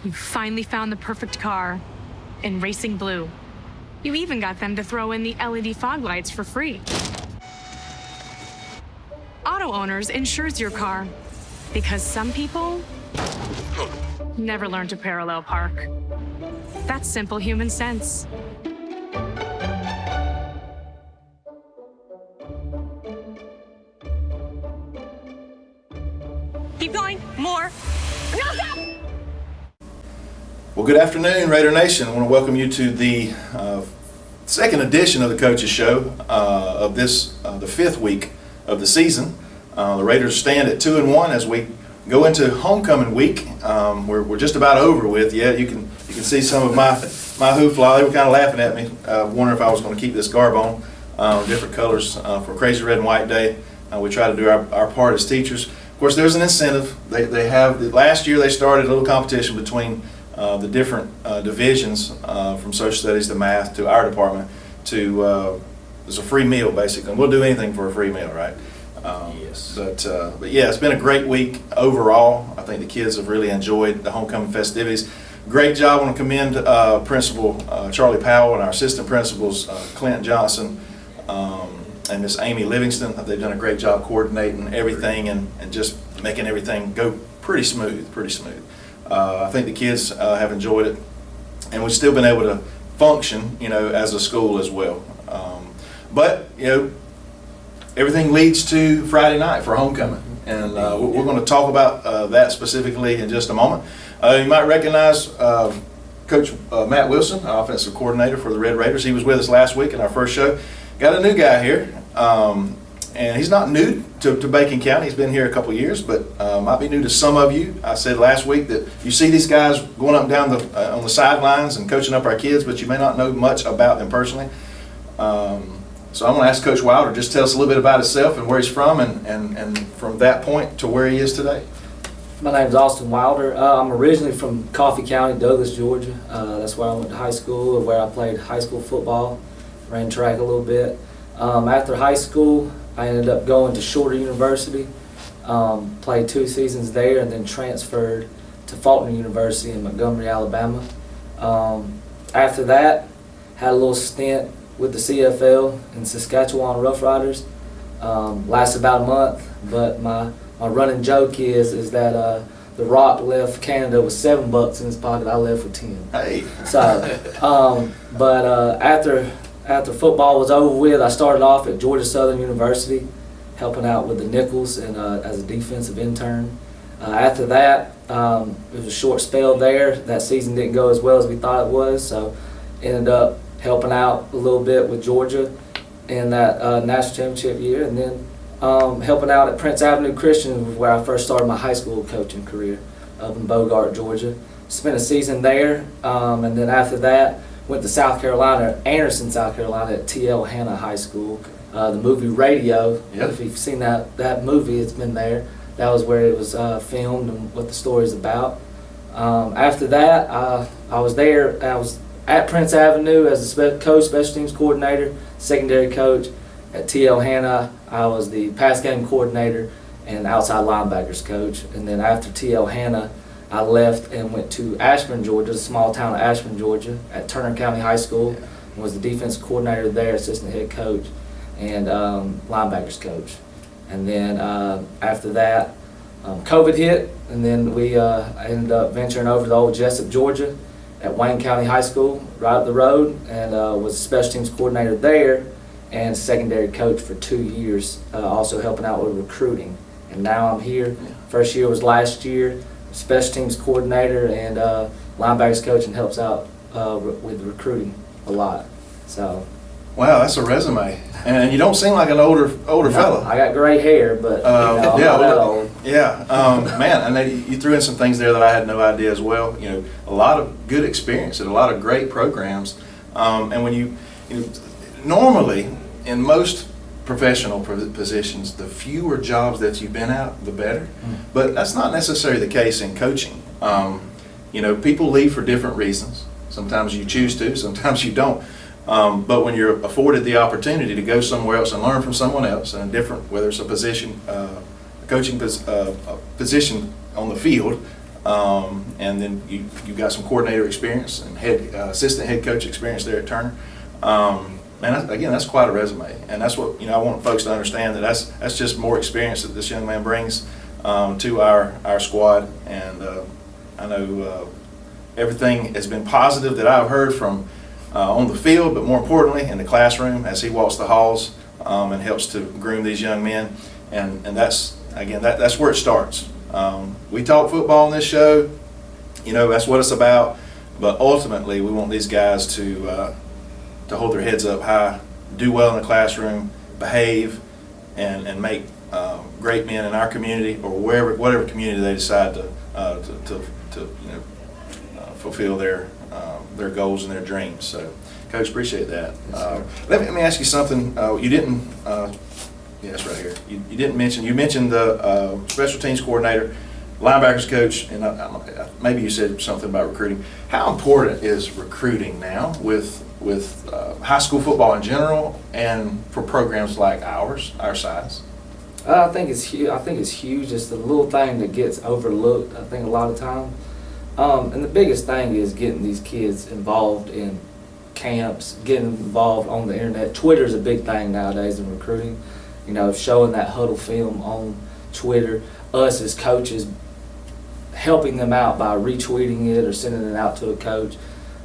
You finally found the perfect car in racing blue. You even got them to throw in the LED fog lights for free. Auto Owners insures your car because some people never learn to parallel park. That's simple human sense. Keep going. More. No, stop! Well, good afternoon, Raider Nation. I want to welcome you to the second edition of the Coaches Show of this, the fifth week of the season. The Raiders stand at 2-1 as we go into homecoming week. We're just about over with. Yeah, you can see some of my hoopla. They were kind of laughing at me, wondering if I was going to keep this garb on, different colors for Crazy Red and White Day. We try to do our part as teachers. Of course, there's an incentive. They have last year they started a little competition between the different divisions from social studies to math to our department to there's a free meal basically. And we'll do anything for a free meal, right? Yes. But yeah, it's been a great week overall. I think the kids have really enjoyed the homecoming festivities. Great job. I want to commend Principal Charlie Powell and our assistant principals Clint Johnson and Miss Amy Livingston. They've done a great job coordinating everything and just making everything go pretty smooth. I think the kids have enjoyed it, and we've still been able to function, as a school as well. But everything leads to Friday night for homecoming, and we're going to talk about that specifically in just a moment. You might recognize Coach Matt Wilson, our offensive coordinator for the Red Raiders. He was with us last week in our first show. Got a new guy here, and he's not new to Bacon County. He's been here a couple years, but might be new to some of you. I said last week that you see these guys going up and down on the sidelines and coaching up our kids, but you may not know much about them personally. So I'm going to ask Coach Wilder just tell us a little bit about himself and where he's from, and from that point to where he is today. My name is Austin Wilder. I'm originally from Coffee County, Douglas, Georgia. That's where I went to high school, where I played high school football, ran track a little bit. After high school, I ended up going to Shorter University, played 2 seasons there, and then transferred to Faulkner University in Montgomery, Alabama. After that, had a little stint with the CFL in Saskatchewan Rough Riders. Lasted about a month, but my running joke is that The Rock left Canada with $7 in his pocket. I left with 10. Hey. So, but after football was over with, I started off at Georgia Southern University, helping out with the Nickels and as a defensive intern. After that, it was a short spell there. That season didn't go as well as we thought it was, so ended up helping out a little bit with Georgia in that national championship year, and then helping out at Prince Avenue Christian, where I first started my high school coaching career up in Bogart, Georgia. Spent a season there, and then after that, went to South Carolina, Anderson, South Carolina, at T.L. Hanna High School. The movie Radio, Yep. If you've seen that movie, it's been there. That was where it was filmed and what the story's about. After that, I was there. I was at Prince Avenue as a coach, special teams coordinator, secondary coach. At T.L. Hanna, I was the pass game coordinator and outside linebackers coach. And then after T.L. Hanna, I left and went to Ashburn, Georgia, a small town of Ashburn, Georgia, at Turner County High School, and was the defensive coordinator there, assistant head coach, and linebackers coach. And then after that, COVID hit, and then we ended up venturing over to old Jessup, Georgia, at Wayne County High School, right up the road, and was a special teams coordinator there and secondary coach for 2 years, also helping out with recruiting. And now I'm here. First year was last year. Special teams coordinator and linebackers coach, and helps out with recruiting a lot. So. Wow, that's a resume, and you don't seem like an older fella. I got gray hair, but I'm not that old. Yeah, man, and then you threw in some things there that I had no idea as well. A lot of good experience and a lot of great programs. And when you normally in most professional positions, the fewer jobs that you've been at, the better. But that's not necessarily the case in coaching. People leave for different reasons. Sometimes you choose to, sometimes you don't. But when you're afforded the opportunity to go somewhere else and learn from someone else, and whether it's a position, coaching position on the field, And then you got some coordinator experience and assistant head coach experience there at Turner. And again, that's quite a resume, and that's what I want folks to understand, that that's just more experience that this young man brings to our squad. And I know everything has been positive that I've heard from on the field, but more importantly in the classroom as he walks the halls and helps to groom these young men. And that's where it starts. We talk football on this show, that's what it's about. But ultimately, we want these guys to hold their heads up high, do well in the classroom, behave, and make great men in our community or whatever community they decide to fulfill their goals and their dreams. So, Coach, appreciate that. Let me ask you something. You didn't. Yes, right here. You didn't mention. You mentioned the special teams coordinator, linebackers coach, and maybe you said something about recruiting. How important is recruiting now with high school football in general, and for programs like our size? I think it's huge. It's the little thing that gets overlooked, I think, a lot of times. And the biggest thing is getting these kids involved in camps, getting involved on the internet. Twitter's a big thing nowadays in recruiting. Showing that huddle film on Twitter. Us as coaches helping them out by retweeting it or sending it out to a coach.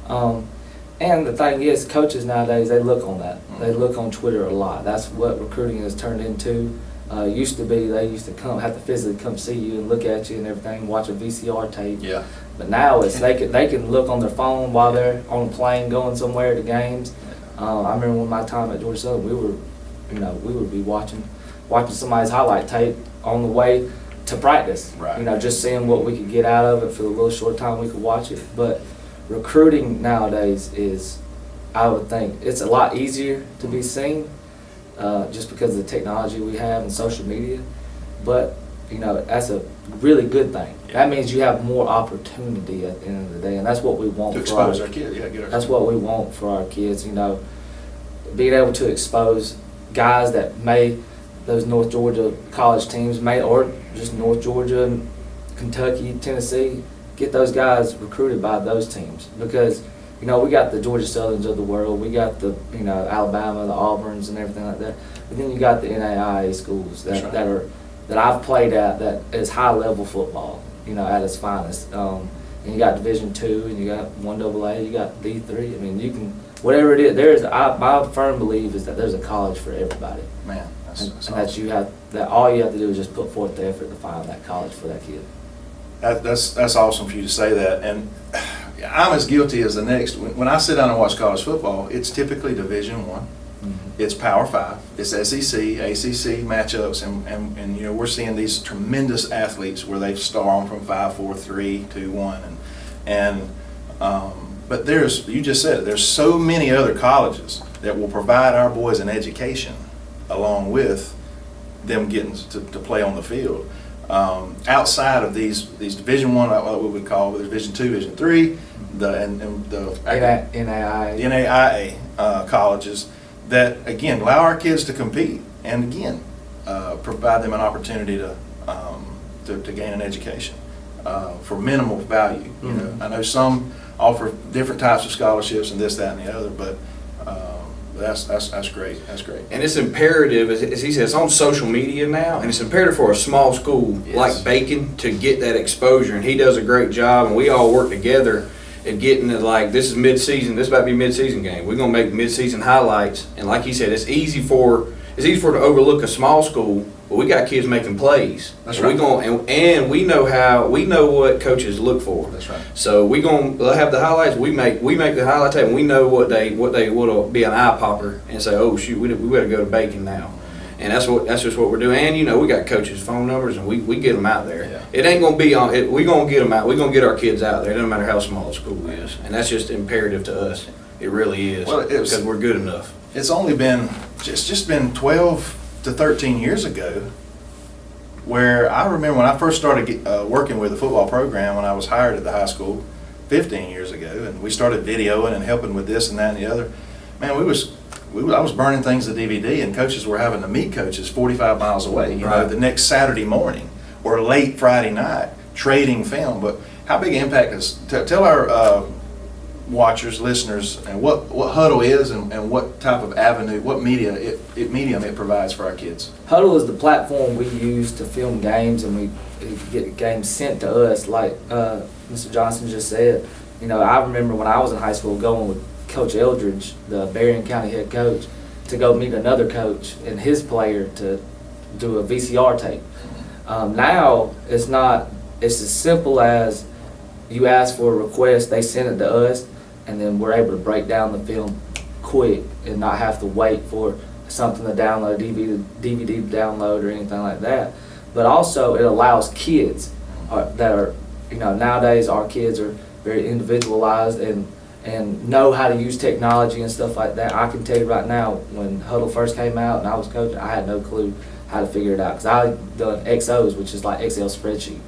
And the thing is, coaches nowadays, they look on that. They look on Twitter a lot. That's what recruiting has turned into. Used to be, they used to have to physically come see you and look at you and everything, watch a VCR tape. Yeah. But now they can look on their phone while they're on a plane going somewhere to games. I remember when my time at Georgia Southern, we would be watching somebody's highlight tape on the way to practice. Right. Just seeing what we could get out of it for the little short time we could watch it. But recruiting nowadays is, I would think, it's a lot easier to be seen just because of the technology we have and social media. But, that's a really good thing. Yeah. That means you have more opportunity at the end of the day, and that's what we want To for expose our kids, That's what we want for our kids, being able to expose guys that those North Georgia college teams or just North Georgia, Kentucky, Tennessee, get those guys recruited by those teams. Because, we got the Georgia Southerns of the world, we got the, Alabama, the Auburns and everything like that. But then you got the NAIA schools that I've played at, that is high level football, at its finest. And you got Division II, and you got 1AA, you got D3. I mean, you can, whatever it is, my firm belief is that there's a college for everybody. Man, And that all you have to do is just put forth the effort to find that college for that kid. That's awesome for you to say that. And I'm as guilty as the next. When I sit down and watch college football, it's typically Division I. It's Power 5. It's SEC, ACC matchups, and we're seeing these tremendous athletes where they star on from 5, 4, 3, 2, 1, but you just said it. There's so many other colleges that will provide our boys an education along with them getting to play on the field. Outside of these Division I, what we would call Division II, Division III, the NAIA colleges that again allow our kids to compete and again provide them an opportunity to gain an education for minimal value. I know some offer different types of scholarships and this, that, and the other, but that's great. That's great. And it's imperative, as he says, it's on social media now, and it's imperative for a small school like Bacon to get that exposure. And he does a great job, and we all work together at getting it. Like, this is mid-season. This is about to be a mid-season game. We're gonna make mid-season highlights, and like he said, it's easy for to overlook a small school, but we got kids making plays. That's right. And we know what coaches look for. That's right. So they'll have the highlights. We make the highlight tape, and we know what will be an eye popper, and say, oh shoot, we better go to Bacon now. And that's just what we're doing. And we got coaches' phone numbers, and we get them out there. Yeah. It ain't gonna be on. We gonna get them out. We gonna get our kids out there. It doesn't matter how small the school is, and that's just imperative to us. It really is, because we're good enough. It's only been 12 to 13 years ago where I remember when I first started working with the football program when I was hired at the high school 15 years ago, and we started videoing and helping with this and that and the other. Man, I was burning things to DVD, and coaches were having to meet coaches 45 miles away, the next Saturday morning or late Friday night trading film, but how big an impact is, tell our watchers, listeners, and what Huddle is and what type of avenue, what medium it provides for our kids. Huddle is the platform we use to film games, and we get games sent to us, like Mr. Johnson just said. You know, I remember when I was in high school going with Coach Eldridge, the Berrien County head coach, to go meet another coach and his player to do a VCR tape. Now it's as simple as you ask for a request, they send it to us, and then we're able to break down the film quick and not have to wait for something to download, DVD to download or anything like that. But also it allows kids that are, you know, nowadays our kids are very individualized and know how to use technology and stuff like that. I can tell you right now, when Huddle first came out and I was coaching, I had no clue how to figure it out, because I done XOs, which is like Excel spreadsheet,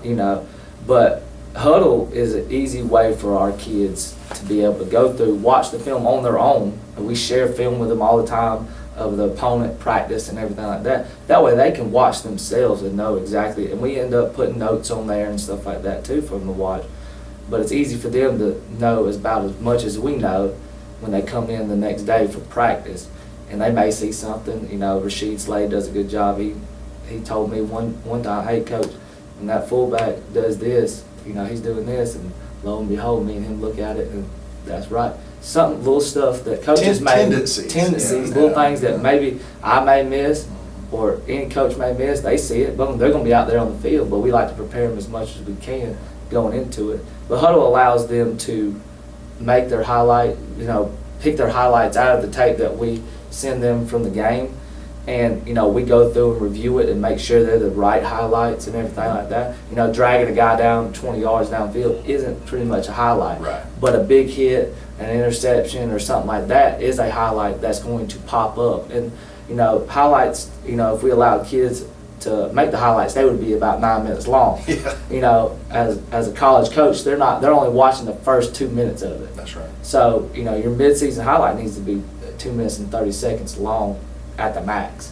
you know. But Huddle is an easy way for our kids to be able to go through, watch the film on their own, and we share film with them all the time of the opponent, practice, and everything like that. That way they can watch themselves and know exactly, and we end up putting notes on there and stuff like that too for them to watch. But it's easy for them to know about as much as we know when they come in the next day for practice. And they may see something, you know, Rasheed Slade does a good job. He told me one time, hey coach, when that fullback does this, you know, he's doing this, and lo and behold, me and him look at it, and that's right. Something, little stuff that coaches tendencies, little things that maybe I may miss or any coach may miss, they see it, boom, they're going to be out there on the field, but we like to prepare them as much as we can going into it. But Huddle allows them to make their highlight, you know, pick their highlights out of the tape that we send them from the game, and you know, we go through and review it and make sure they're the right highlights and everything like that. You know, dragging a guy down 20 yards downfield isn't pretty much a highlight, right? But a big hit, an interception or something like that is a highlight that's going to pop up. And you know, highlights, you know, if we allowed kids to make the highlights, they would be about 9 minutes long. Yeah. You know, as a college coach, they're only watching the first 2 minutes of it. That's right. So, you know, your mid-season highlight needs to be 2 minutes and 30 seconds long at the max.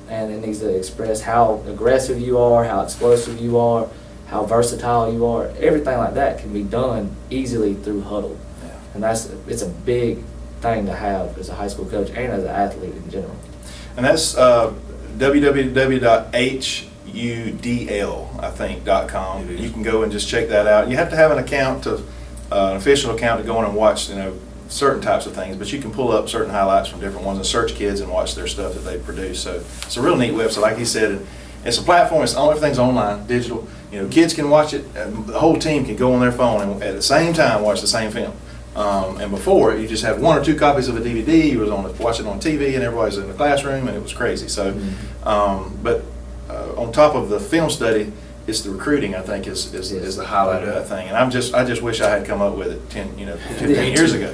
And it needs to express how aggressive you are, how explosive you are, how versatile you are. Everything like that can be done easily through Huddle. Yeah. And it's a big thing to have as a high school coach and as an athlete in general. And that's www.hudl.com. You can go and just check that out. You have to have an account, an official account, to go in and watch, you know, certain types of things, but you can pull up certain highlights from different ones and search kids and watch their stuff that they produce. So it's a real neat website, like he said. It's a platform. Everything's online, digital. You know, kids can watch it. And the whole team can go on their phone and at the same time watch the same film. And before, you just had 1 or 2 copies of a DVD. You was watching on TV, and everybody's in the classroom, and it was crazy. So, but on top of the film study, it's the recruiting, I think, is the highlight of that thing. And I just wish I had come up with it 15 years ago.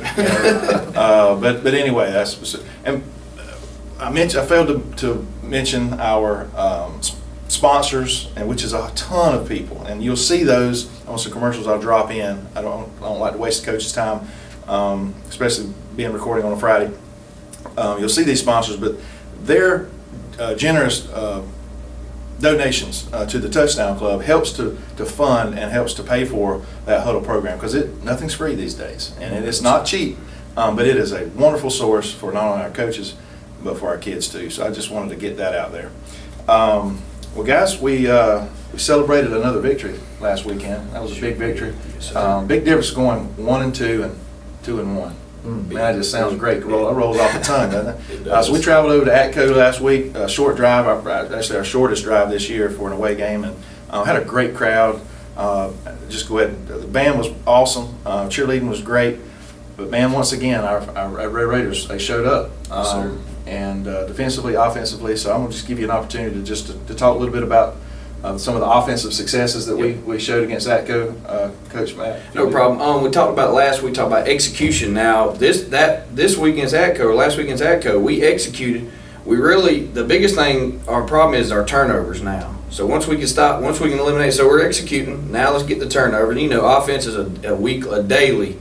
But anyway, that's, and I failed to mention our sponsors, and which is a ton of people, and you'll see those on some commercials I'll drop in. I don't like to waste the coach's time, especially being recording on a Friday. You'll see these sponsors, but their generous donations to the Touchdown Club helps to fund and helps to pay for that Huddle program, because nothing's free these days, and it's not cheap, but it is a wonderful source for not only our coaches but for our kids too. So I just wanted to get that out there. Well, guys, we celebrated another victory last weekend. That was a big victory. Big difference going 1-2 and 2-1. Man, that just sounds great. That rolls off the tongue, doesn't it? So we traveled over to Atco last week, a short drive, actually our shortest drive this year for an away game, and had a great crowd. Just go ahead. The band was awesome. Cheerleading was great. But man, once again, our Red Raiders, they showed up. And defensively, offensively. So I'm going to just give you an opportunity to talk a little bit about some of the offensive successes that we showed against Atco, Coach Matt. No problem. We talked about last week, talked about execution. Now this week against Atco, or last week against Atco, we executed. The biggest thing, our problem is our turnovers now. So once we can eliminate, so we're executing. Now let's get the turnover. And you know, offense is a daily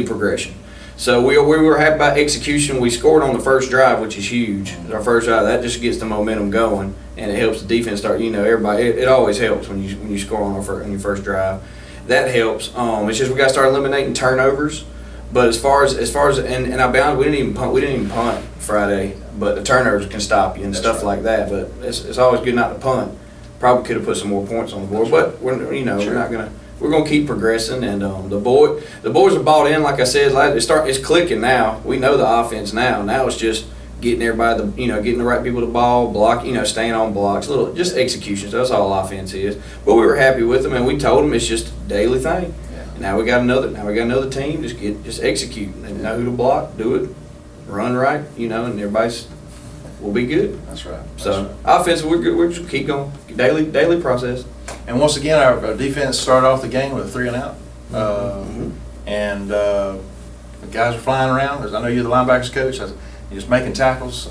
progression. So we were happy about execution. We scored on the first drive, which is huge. Our first drive, that just gets the momentum going, and it helps the defense start. Everybody. It always helps when you score on your first drive. That helps. It's just we got to start eliminating turnovers. But as far as and I'll be honest, we didn't even punt Friday, but the turnovers can stop you and stuff like that. But it's always good not to punt. Probably could have put some more points on the board, but we're not gonna. We're gonna keep progressing, and the boys are bought in. Like I said, it's clicking now. We know the offense now. Now it's just getting everybody, getting the right people to ball, block, staying on blocks, just execution. So that's all offense is. But we were happy with them, and we told them it's just a daily thing. Yeah. And now we got another team. Just execute. They know who to block, do it, run right, and everybody's will be good. That's right. So offense, we're good. We're just keep going. Daily process. And once again, our defense started off the game with a 3 and out. And the guys are flying around. I know you're the linebackers coach. You're just making tackles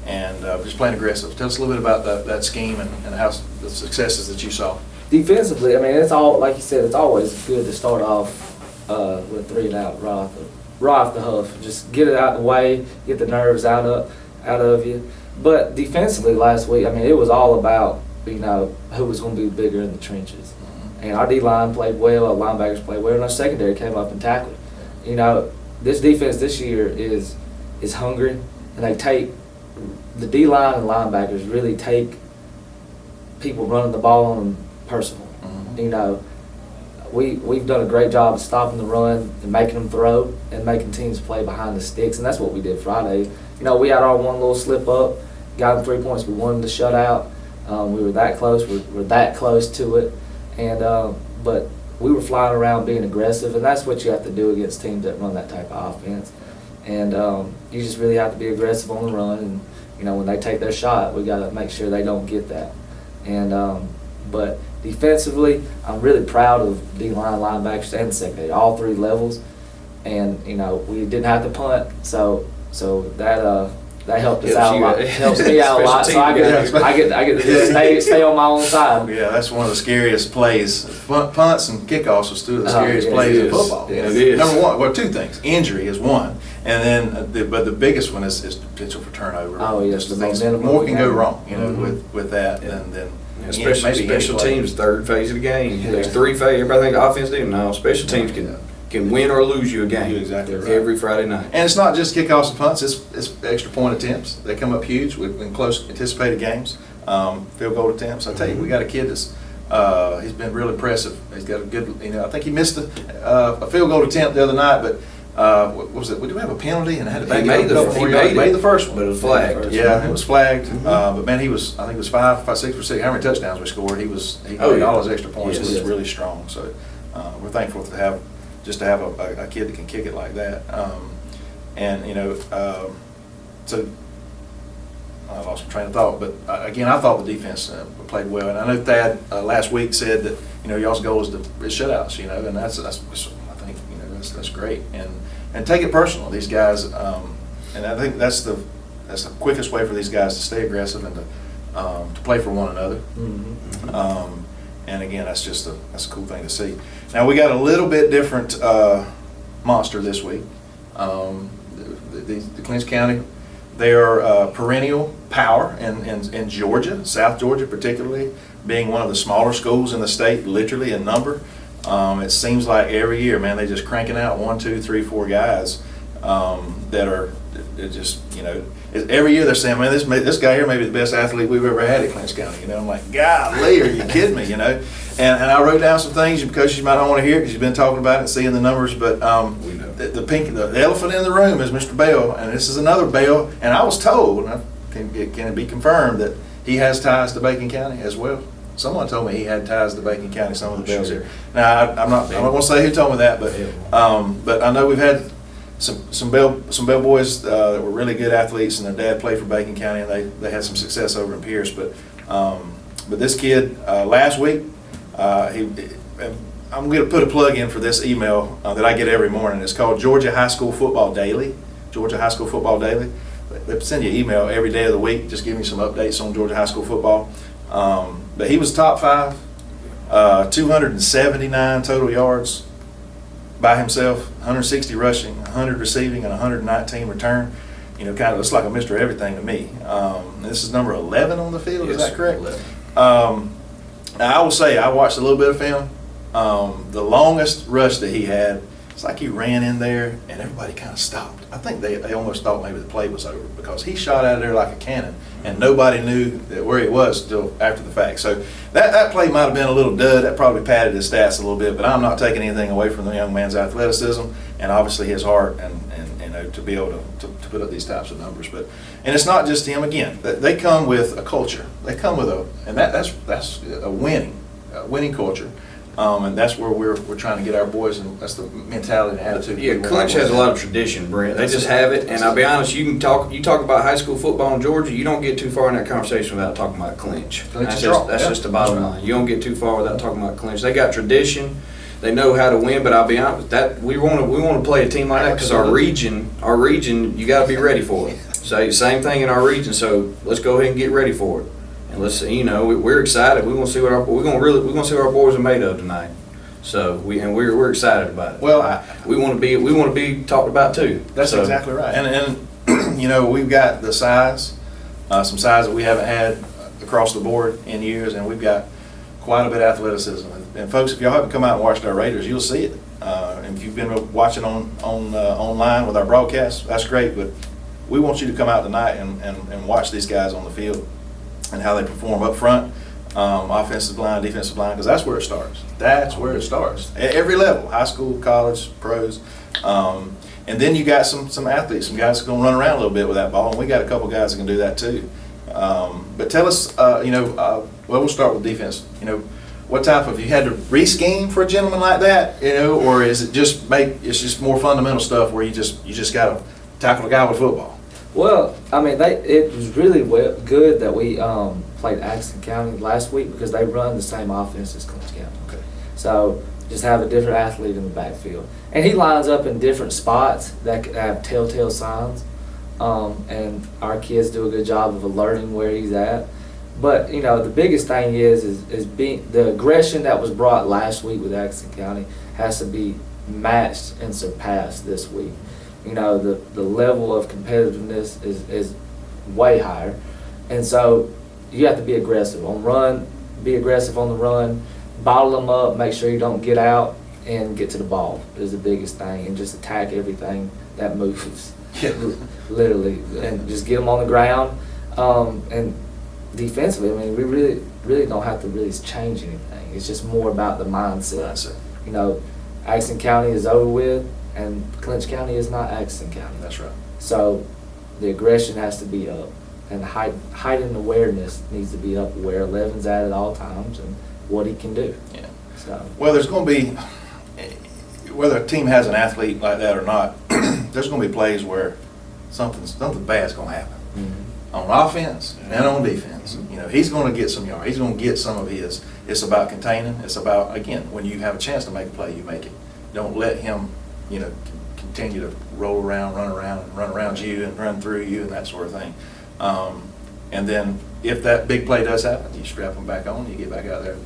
and just playing aggressive. Tell us a little bit about that scheme and how the successes that you saw. Defensively, I mean, it's all, like you said, it's always good to start off with 3 and out right off the hoof. Just get it out of the way, get the nerves out of you. But defensively last week, I mean, it was all about, who was going to be bigger in the trenches. And our D-line played well, our linebackers played well, and our secondary came up and tackled. This defense this year is hungry, and they take, the D-line and linebackers really take people running the ball on them personal. We've done a great job of stopping the run and making them throw and making teams play behind the sticks, and that's what we did Friday. We had our one little slip up, got them 3 points we wanted to shut out. We were that close. We're that close to it, and but we were flying around being aggressive, and that's what you have to do against teams that run that type of offense. And you just really have to be aggressive on the run, and when they take their shot, we got to make sure they don't get that. And but defensively, I'm really proud of D-line, linebackers, and secondary, all 3 levels. And we didn't have to punt, so that helped us out a lot. It helps me out a lot, so I get to stay on my own side. Yeah, that's one of the scariest plays. Punts and kickoffs are 2 of the scariest plays in football. Yes. Number one, well, 2 things. Injury is one, and then but the biggest one is potential for turnover. Oh yes, the things, more can go wrong, with that, and then. Especially special teams, third phase of the game. Yeah. There's 3 phases. Everybody thinks offense do. No, special teams can win or lose you a game. You're exactly right. Every Friday night. And it's not just kickoffs and punts, it's extra point attempts. They come up huge in close anticipated games. Field goal attempts. I tell you, we got a kid that's he's been real impressive. He's got a good, I think he missed a field goal attempt the other night, but what was it? Did we have a penalty and had to back He it up? He made the first one. But it was flagged. Yeah, it was flagged. But man, I think it was 5, 6 for 6. How many touchdowns we scored? He made all his extra points. He was really strong. So we're thankful to have a kid that can kick it like that. So I lost my train of thought. But again, I thought the defense played well. And I know Thad last week said that y'all's goal is shutouts. And that's I think that's great. And take it personal. These guys, and I think that's the quickest way for these guys to stay aggressive and to play for one another. And again, that's a cool thing to see. Now we got a little bit different monster this week. The Clinch County, they are perennial power in Georgia, South Georgia particularly, being one of the smaller schools in the state, literally in number. It seems like every year, man, they just cranking out 1, 2, 3, 4 guys that are just, every year they're saying, man, this guy here may be the best athlete we've ever had at Clinch County. I'm like, golly, are you kidding me? And I wrote down some things because you might not want to hear because you've been talking about it and seeing the numbers. But the elephant in the room is Mr. Bell, and this is another Bell. And I was told, and can it be confirmed, that he has ties to Bacon County as well. Someone told me he had ties to Bacon County. Some of the Bells here. Now I'm not going to say who told me that, but I know we've had some Bell boys that were really good athletes, and their dad played for Bacon County, and they had some success over in Pierce. But this kid last week, I'm going to put a plug in for this email that I get every morning. It's called Georgia High School Football Daily. Georgia High School Football Daily. They send you an email every day of the week, just giving you some updates on Georgia high school football. But he was top 5, 279 total yards, by himself, 160 rushing, 100 receiving, and 119 return. You know, kind of looks like a Mr. Everything to me. This is number 11 on the field, is Yes, that correct? 11. Now I will say, I watched a little bit of film. The longest rush that he had, it's like he ran in there and everybody kind of stopped. I think they almost thought maybe the play was over because he shot out of there like a cannon and nobody knew where he was until after the fact. So that play might have been a little dud. That probably padded his stats a little bit, but I'm not taking anything away from the young man's athleticism and obviously his heart and you know, to be able to put up these types of numbers. And it's not just him. Again, they come with a culture. They come with that's a winning culture. And that's where we're trying to get our boys, and that's the mentality and attitude. Yeah, Clinch has a lot of tradition, Brent. They just have it, and I'll be honest, you talk about high school football in Georgia, you don't get too far in that conversation without talking about Clinch. That's just the bottom line. You don't get too far without talking about Clinch. They got tradition. They know how to win, but I'll be honest, that we want to play a team like that because our region, you got to be ready for it. So same thing in our region. So let's go ahead and get ready for it. And let's, you know, we're excited. We're gonna see what our boys are made of tonight. So we're excited about it. Well, we want to be talked about too. That's exactly right. And you know, we've got the size, some size that we haven't had across the board in years, and we've got quite a bit of athleticism. And folks, if y'all haven't come out and watched our Raiders, you'll see it. And if you've been watching online with our broadcast, that's great. But we want you to come out tonight and watch these guys on the field and how they perform up front, offensive line, defensive line, because that's where it starts. That's where it starts. At every level, high school, college, pros. And then you got some athletes, some guys that are going to run around a little bit with that ball, and we got a couple guys that can do that too. But tell us, well, we'll start with defense. You know, what type of, you had to re-scheme for a gentleman like that, you know, or is it it's just more fundamental stuff where you just got to tackle a guy with football? Well, I mean, it was really good that we played Axton County last week because they run the same offense as Clinch County. Okay. So just have a different athlete in the backfield. And he lines up in different spots that have telltale signs. And our kids do a good job of alerting where he's at. But, you know, the biggest thing is being the aggression that was brought last week with Axton County has to be matched and surpassed this week. You know, the level of competitiveness is way higher. And so you have to be aggressive on run, be aggressive on the run, bottle them up, make sure you don't get out, and get to the ball is the biggest thing, and just attack everything that moves. Yeah. Literally, and just get them on the ground. And defensively, I mean, we really don't have to really change anything. It's just more about the mindset. You know, Axton County is over with, and Clinch County is not Axton County. That's right. So the aggression has to be up, and heightened awareness needs to be up where 11's at all times and what he can do. Yeah. So. Well, there's going to be, whether a team has an athlete like that or not, there's going to be plays where something bad's going to happen. Mm-hmm. On offense and on defense. Mm-hmm. You know, he's going to get some yards. He's going to get some of his. It's about containing. It's about, again, when you have a chance to make a play, you make it. Don't let him, you know, continue to roll around, run around you and run through you and that sort of thing. And then if that big play does happen, you strap them back on, you get back out there,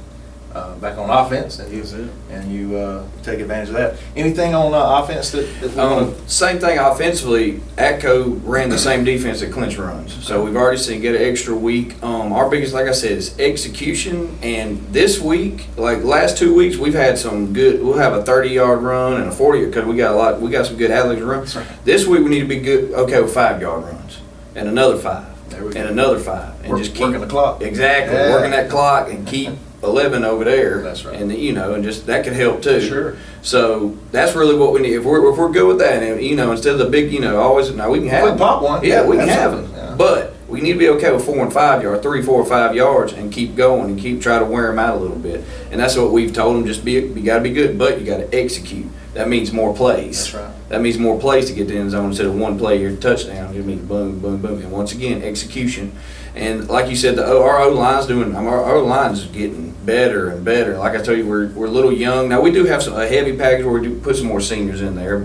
back on offense, and you take advantage of that. Anything on offense that same thing offensively. ATCO ran the same defense that Clinch runs, so we've already seen get an extra week. Our biggest, like I said, is execution. And this week, like last 2 weeks, we've had some good. We'll have a 30-yard run and a 40 because we got some good athletes to run. Right. This week we need to be good. Okay, with 5-yard runs and another 5 and another 5 and just keep working the clock. Exactly, Yeah. working that clock and keep 11 over there. That's right. And you know, and just that could help too. Sure. So that's really what we need. If we're good with that, and you know, instead of the big, you know, always now we can have them. Pop one. Yeah, we can have them. Yeah. But we need to be okay with 4 and 5 yards, 3, 4, 5 yards, and keep going and keep trying to wear them out a little bit. And that's what we've told them. Just you got to be good, but you got to execute. That means more plays. That's right. That means more plays to get to the end zone instead of one play here touchdown. It means boom, boom, boom, and once again execution. And like you said, our O line's our O line's getting better and better. Like I told you, we're a little young now. We do have a heavy package where we do put some more seniors in there,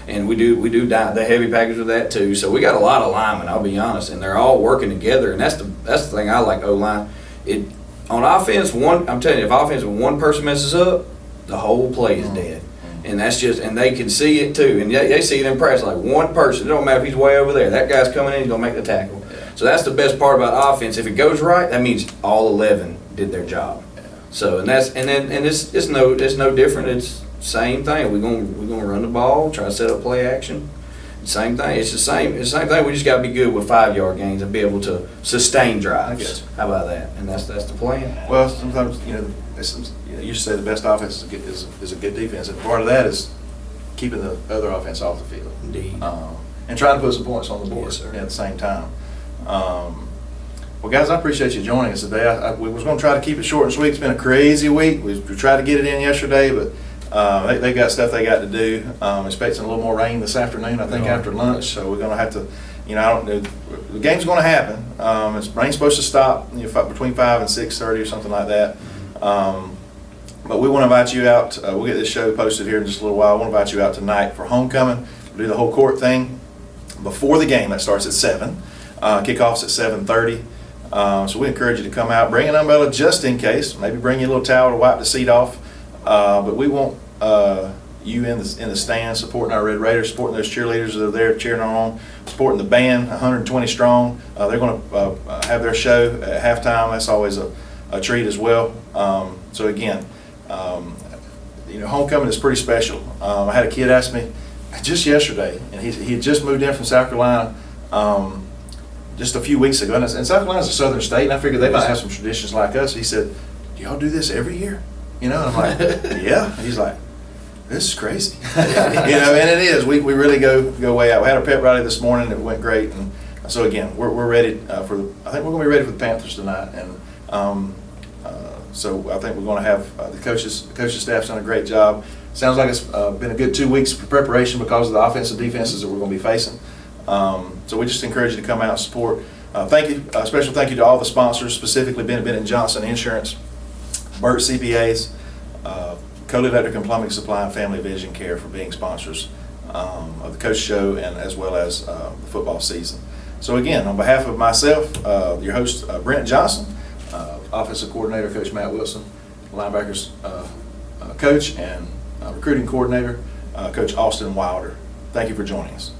and we do the heavy package with that too. So we got a lot of linemen. I'll be honest, and they're all working together. And that's the thing I like O line. On offense, I'm telling you, if offense when one person messes up, the whole play is dead. And that's just, and they can see it too. And they see it in practice, like one person, it don't matter if he's way over there, that guy's coming in, he's gonna make the tackle. So that's the best part about offense. If it goes right, that means all 11 did their job. So, and it's no different. It's same thing. We're gonna run the ball, try to set up play action. Same thing. It's the same thing. We just got to be good with 5-yard gains and be able to sustain drives. How about that? And that's the plan. Well, sometimes you should say the best offense is a good defense, and part of that is keeping the other offense off the field. Indeed. And trying to put some points on the board Yes, sir. at the same time. Well, guys, I appreciate you joining us today. We was going to try to keep it short and sweet. It's been a crazy week. We tried to get it in yesterday, but they got stuff they got to do. Expecting a little more rain this afternoon, I think, after lunch. So we're going to have to, I don't know. The game's going to happen. Rain's supposed to stop between 5 and 6:30 or something like that. But we want to invite you out. We'll get this show posted here in just a little while. I want to invite you out tonight for homecoming. We'll do the whole court thing before the game. That starts at 7. Kickoff's at 7:30. So we encourage you to come out. Bring an umbrella just in case. Maybe bring you a little towel to wipe the seat off. But we want you in the stands supporting our Red Raiders, supporting those cheerleaders that are there cheering on, supporting the band, 120 strong. They're going to have their show at halftime. That's always a treat as well. So again, homecoming is pretty special. I had a kid ask me just yesterday, and he had just moved in from South Carolina just a few weeks ago. And South Carolina's a southern state, and I figured they might have some traditions like us. He said, "Do y'all do this every year?" And I'm like, "Yeah." He's like, "This is crazy." And it is. We really go way out. We had our pep rally this morning. It went great. And so again, we're ready I think we're going to be ready for the Panthers tonight. And so I think we're going to have the coaches staff's done a great job. Sounds like it's been a good 2 weeks for preparation because of the offensive defenses that we're going to be facing. So we just encourage you to come out and support. Thank you. Special thank you to all the sponsors, specifically Bennett Johnson Insurance, Burt CPAs, Code Electric and Plumbing Supply, and Family Vision Care for being sponsors of the Coach Show and as well as the football season. So again, on behalf of myself, your host Brent Johnson, offensive coordinator Coach Matt Wilson, linebackers coach and recruiting coordinator Coach Austin Wilder. Thank you for joining us.